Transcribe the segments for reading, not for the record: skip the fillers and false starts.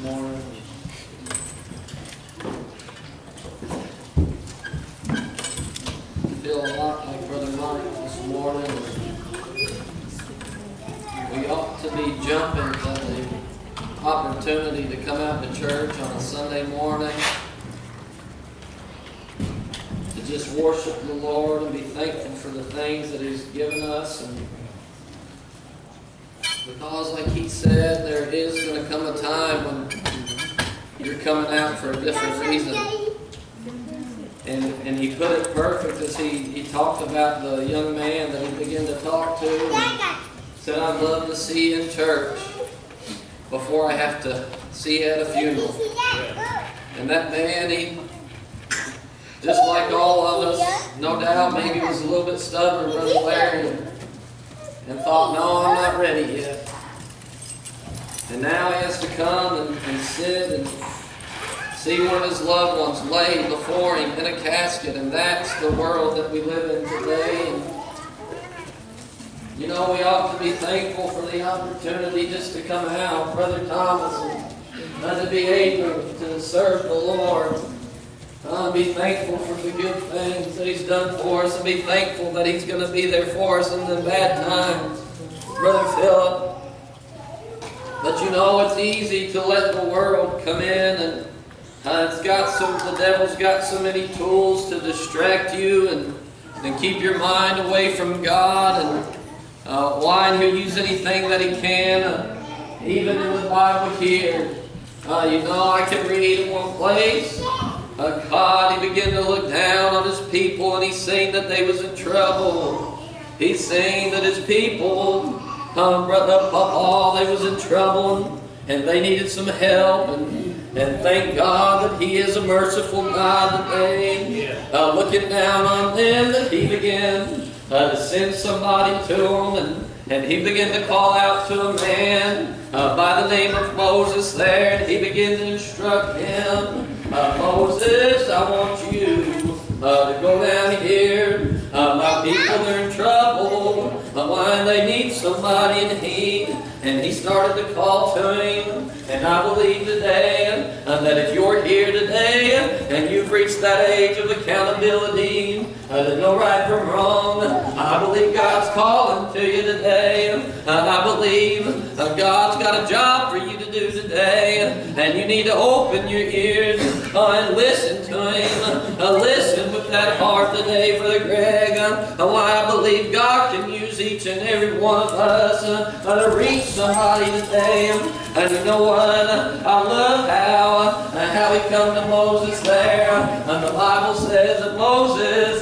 this morning. I feel a lot like Brother Mike this morning. We ought to be jumping at the opportunity to come out to church on a Sunday morning, to just worship the Lord and be thankful for the things that He's given us. And because, like He said, there is going to come a time when you're coming out for a different reason. And He put it perfect as he talked about the young man that He began to talk to. And said, I'd love to see you in church before I have to see you at a funeral. And that man, he, just like all of us, no doubt, maybe was a little bit stubborn, Brother Larry, and thought, no, I'm not ready yet. And now he has to come and sit and see one of his loved ones laid before him in a casket. And that's the world that we live in today. And you know, we ought to be thankful for the opportunity just to come out, Brother Thomas, and to be able to serve the Lord. Be thankful for the good things that He's done for us, and be thankful that He's going to be there for us in the bad times, Brother Philip. But you know, it's easy to let the world come in, and the devil's got so many tools to distract you and keep your mind away from God. And he'll use anything that he can, even in the Bible here. I can read in one place, God, He began to look down on His people, and He's saying that they was in trouble. He's saying that His people, Brother Paul, they was in trouble, and they needed some help, and thank God that He is a merciful God today, looking down on them, that He began to send somebody to them, and He began to call out to a man by the name of Moses there, and He began to instruct him, Moses, I want you to go down here. My people are in trouble. Why they need somebody in need. And he started to call to him. And I believe today that if you're here today and you've reached that age of accountability, to know right from wrong, I believe God's calling to you today. I believe God's got a job for you to do today. And you need to open your ears and listen to Him. Listen with that heart today, Brother Greg. Why I believe God can use each and every one of us to reach somebody today. And you know what? I love how He come to Moses there. And the Bible says that Moses,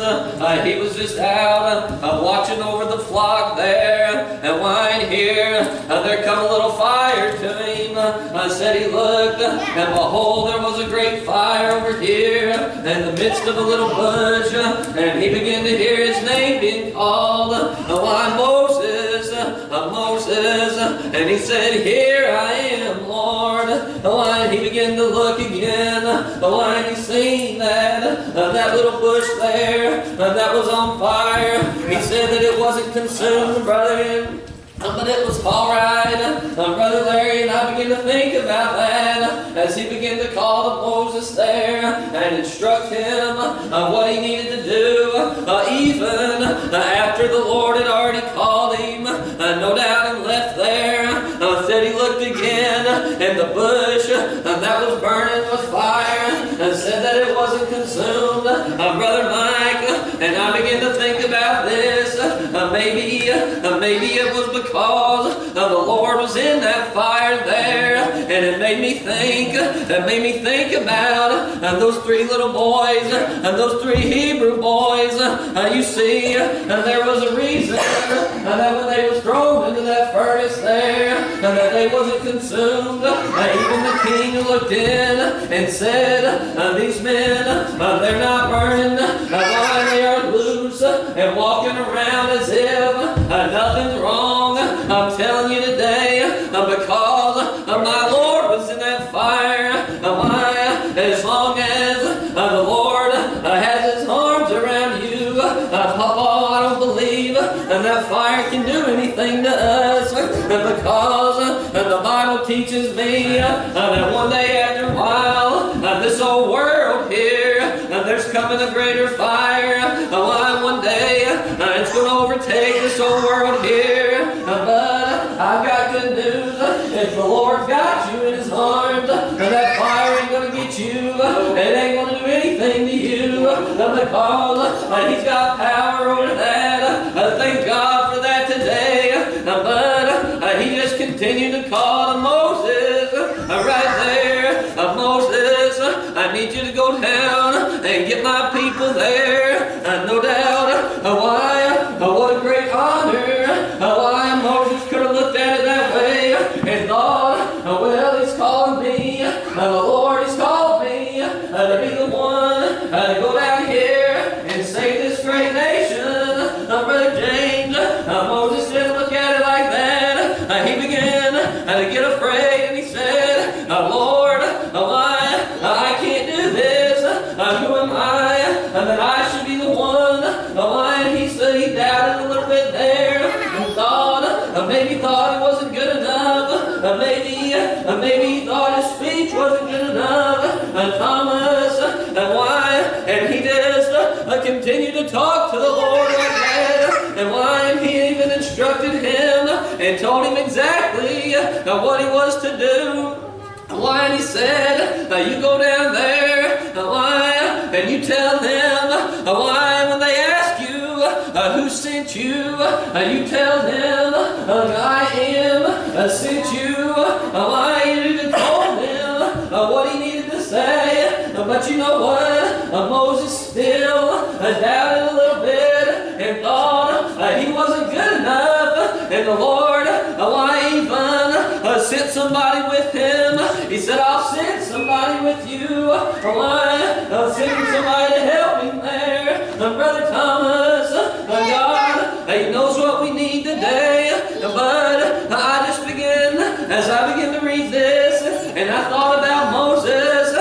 he was just out watching over the flock there. And why here, there come a little fire to him. Said he looked, and behold, there was a great fire over here in the midst of a little bush. And he began to hear his name being called. Why, Moses, Moses. And he said, here I am, Lord. And he began to look again. And he seen that little bush there that was on fire. He said that it wasn't consumed, brother, but it was all right. Brother Larry, and I began to think about that as he began to call to Moses there and instruct him what he needed to do. Even after the Lord had already called him, no doubt, and left there, said he looked again, and the bush that was burning was fire, and said that it wasn't consumed. Brother Mike, and I began to think about this. Maybe it was because the Lord was in that fire there, and it made me think about those three little boys, and those three Hebrew boys. You see, there was a reason that when they was thrown into that furnace there, that they wasn't consumed. Even the king looked in and said, these men, they're not burning. Why, they are loose and walking around as if nothing's wrong. I'm telling you today, because my Lord was in that fire. Why, as long as the Lord has His arms around you, Papa, I don't believe that fire can do anything to us, because the Bible teaches teaches me that one day after a while, this old world here, there's coming a greater fire. Why one day it's going to overtake this old world here. But I've got good news. If the Lord's got you in His arms, that fire ain't going to get you. It ain't going to do anything to you. Because He's got power over that. Thank God for that today. But He just continued to call to Moses right there. Moses, I need you to go down and get my people there. No doubt. Why? What a great honor. Why Moses could have looked at it that way and thought, well, He's calling me. The Lord has called me to be the one to go down here and save this great nation. Brother James, Moses didn't look at it like that. He began to get afraid, and he said, Lord, why? I can't do this. Who am I that I should be the one? Why? And he said he doubted a little bit there and thought, maybe thought it wasn't good enough. Maybe he thought his speech wasn't good enough. Thomas, why? And he just continued to talk to the Lord like that. And why? And he even instructed him and told him exactly what he was to do. Why? And he said, you go down there, why? And you tell them, why? When they ask you, who sent you? You tell them, I am sent you. Why? You even told him what he needed to say. But you know what? Moses still doubted a little bit and thought he wasn't good enough. And the Lord, why even sent somebody with him? He said, I'll send somebody with you. Why? I'll send somebody to help him there. Brother Thomas, God, He knows what we need today. But I just as I began to read this, and I thought about Moses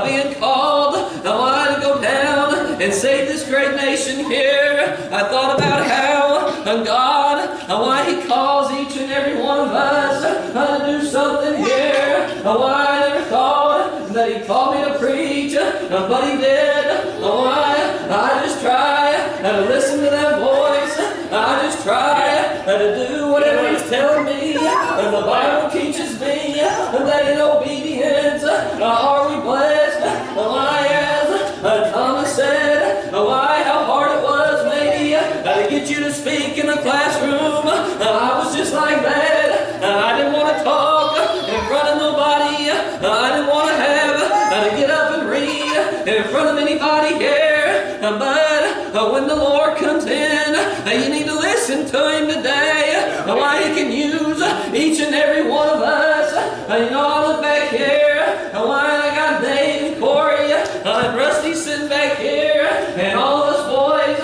being called to go down and save this great nation here. I thought about how God, why He calls each and every one of us to do something here. Why I never thought that He called me to preach, but He did. Why I just try to listen to that voice. I just try to do whatever He's telling me. And the Bible teaches me that in obedience are we blessed. Why, as Thomas said, why, how hard it was maybe to get you to speak in the classroom. I was just like that. I didn't want to talk in front of nobody. I didn't want to have to get up and read in front of anybody here. But when the Lord comes in, you need to listen to Him today. Why He can use each and every one of us. You know, I look back here, why I got Dave and Corey and Rusty sitting back here, and all of us boys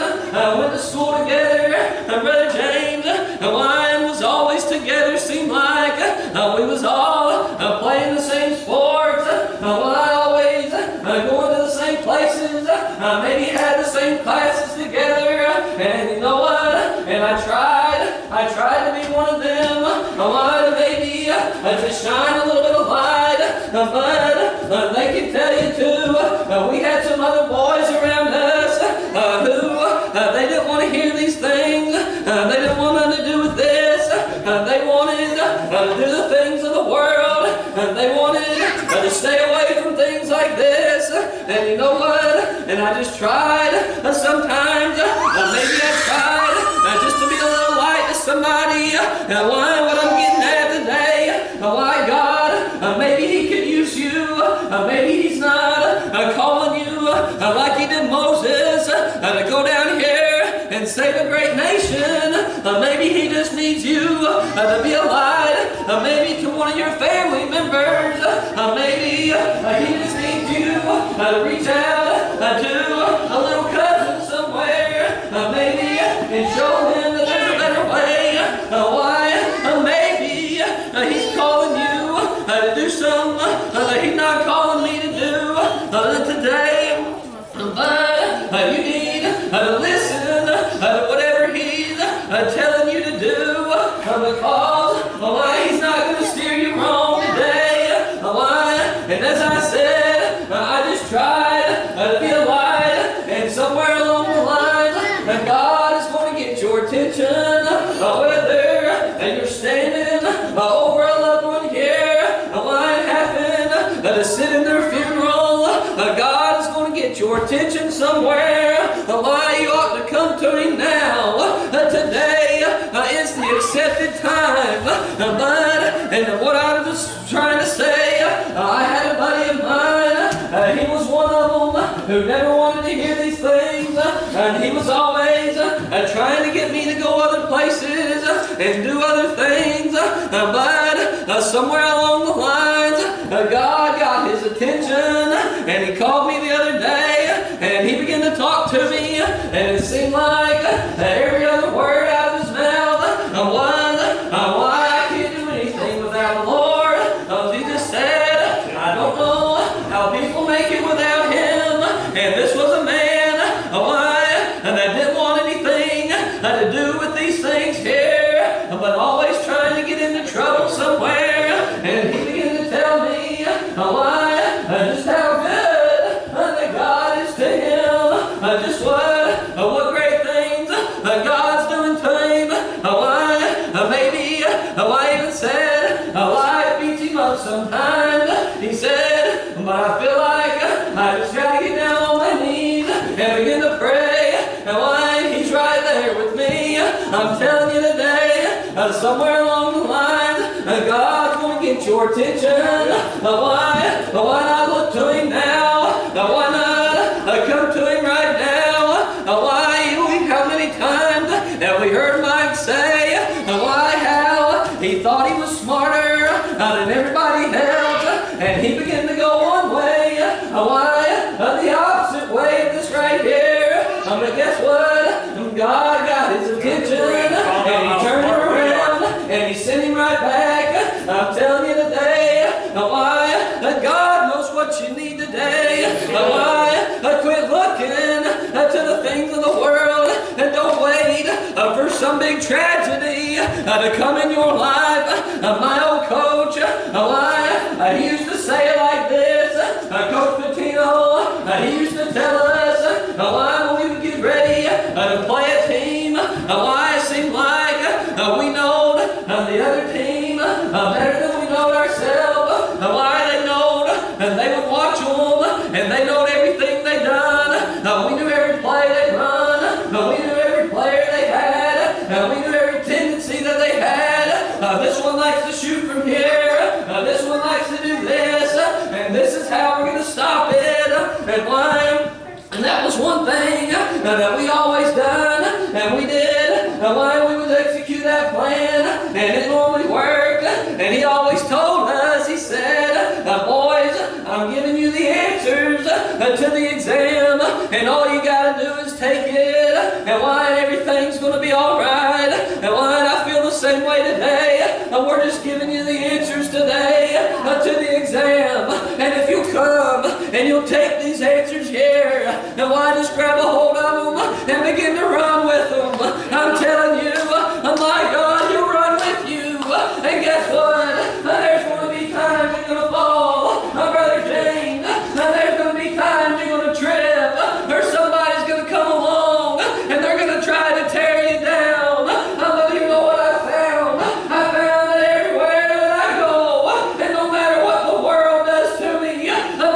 went to school together. And Brother James, why was always together, seemed like we was all playing the same sports. Why always going to the same places, maybe had the same classes together. And you know what? And I tried to be one of them. Why to maybe just shine a little bit of light. But they can tell you too, we had some other boys around us who they didn't want to hear these things. They didn't want nothing to do with this. They wanted to do the things of the world. They wanted to stay away from things like this. And you know what? And I just tried sometimes. Maybe I tried just to be a little light to somebody. Why? What I'm getting at today. Why God? Maybe He could use you. Maybe He's not calling you like He did Moses to go down here and save a great nation. Maybe He just needs you to be a light. Maybe to one of your family members. Maybe He just needs you to reach out to a little cousin somewhere. Maybe and show him that there's a better way. Why? Maybe He's calling you to do something that He's not calling me to do today. But you need to listen to whatever He's telling you to do, because why He's not going to steer you wrong today. And as I said, I just tried to be a light, and somewhere along the line, God is going to get your attention. Whether you're standing over a loved one here, why it happened to sit in their funeral, God is going to get your attention somewhere. Why you ought to come to Him now. Today is the accepted time. And what I was trying to say, I had a buddy of mine. He was one of them who never wanted to hear these things. And he was always trying to get me to go other places and do other things. But somewhere along the lines, God got his attention. And he called me the other day. And he began to talk to me. And it seemed like every other word out of his mouth was, why I can't do anything without the Lord. He just said, I don't know how people make it without Him. And this was a man, that didn't want anything to do with these things here, but always trying to get into trouble somewhere. And he began to tell me, just how good that God is to him, just what great things God's doing to him. Maybe I even said, life beats him up sometimes. He said, but I feel like I just got to get down on my knees and begin to pray. And He's right there with me. I'm telling you today, somewhere along the lines, God's going to get your attention. Why not look to Him now? Why not come to Him right now? How many times have we heard Mike say, how he thought he was smarter than everybody else, and he began to go one way, the opposite way of this right here. But guess what? God got his attention, and He turned him around, and He sent him right back. I'm telling you today, God knows what you need today. Quit looking to the things of the world, and don't wait for some big tragedy to come in your life. My old coach, he used to say it like this. Coach Patino, he used to tell us, when we would get ready to play a team, it seemed like we knowed the other team better than we knowed ourselves. They knowed, and they would watch them, and they knowed everything they done. We knew every play they run. We knew every player they had. We knew every tendency that they had. This one likes to shoot from here. This one likes to do this. And this is how we're going to stop it. And that was one thing that we always done. And we did. We would execute that plan. And it normally worked. And he always told us, he said, boys, I'm giving you the answers to the exam. And all you got to do is take it. And everything's going to be all right. And I feel the same way today. We're just giving you the answers today to the exam. And if you come and you'll take these answers here, and just grab a hold of them and begin to run with them. I'm telling you, my God, He'll run with you. And guess what? There's going to be times you're going to fall. Brother James, there's going to be times you're going to trip. Or somebody's going to come along and they're going to try to tear you down. But you know what I found? I found that everywhere that I go, and no matter what the world does to me,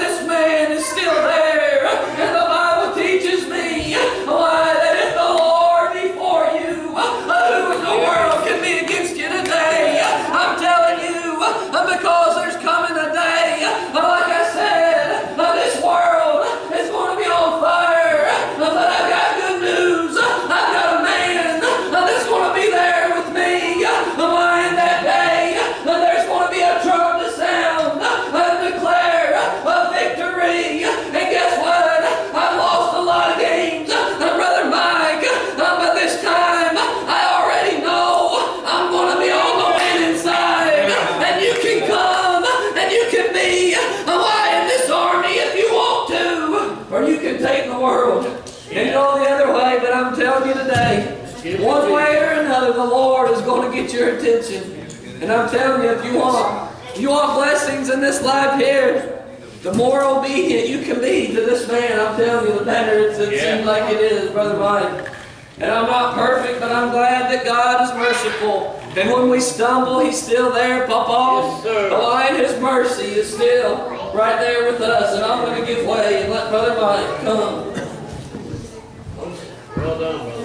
this man is still there. And the Bible teaches me that if the Lord be for you, who in the world can be against you today? I'm telling you, because there's coming a day, like I said, this world is going to be on fire. But I've got good news. I've got a man that's going to be there with me. In that day, there's going to be a trumpet sound and declare a victory. And guess what? I've lost a lot of games, Brother Mike, but this time I already know I'm going to be on the winning side. And you can come and you can be in this army if you want to, or you can take the world and go the other way. But I'm telling you today, one way or another, the Lord is going to get your attention. And I'm telling you, if you want blessings in this life here, The more obedient you can be to this man, I'm telling you, the better it seems like it is, Brother Mike. And I'm not perfect, but I'm glad that God is merciful. And when we stumble, He's still there, Papa. Yes, The line, His mercy is still right there with us. And I'm going to give way and let Brother Mike come. Well done,